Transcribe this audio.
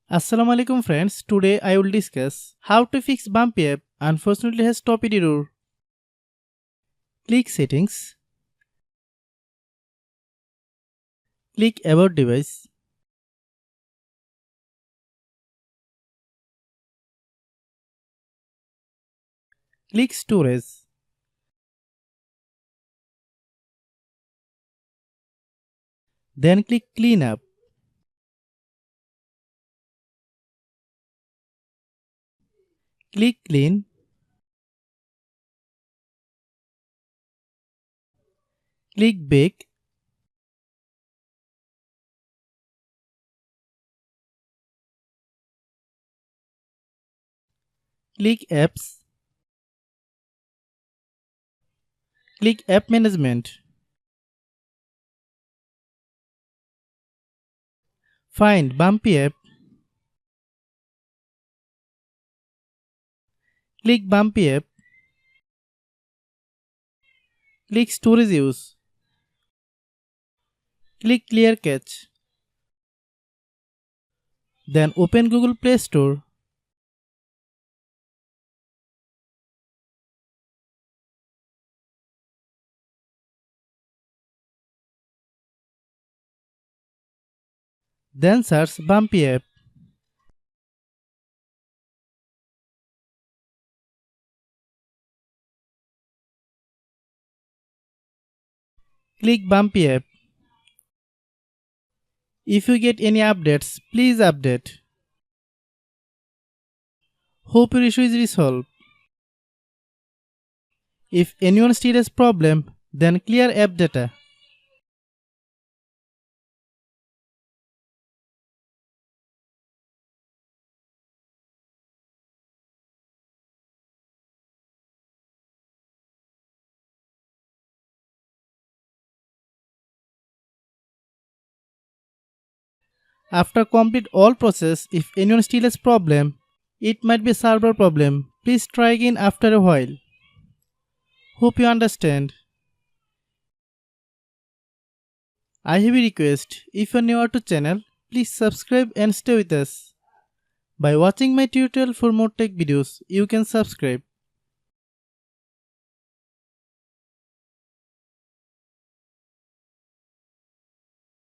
Assalamualaikum friends, today I will discuss how to fix Bumpy app unfortunately has stopped error. Click settings, click about device, click storage, then click clean up. Click clean, click back, click apps, click app management. Find Bumpy app, click Bumpy app, click storage use, click clear cache. Then open Google Play Store. Then search Bumpy app. Click Bumpy app. If you get any updates, please update. Hope your issue is resolved. If anyone still has problem, then clear app data. After complete all process, if anyone still has problem, it might be server problem. Please try again after a while. Hope you understand. I have a request. If you are new to channel, please subscribe and stay with us. By watching my tutorial for more tech videos, you can subscribe.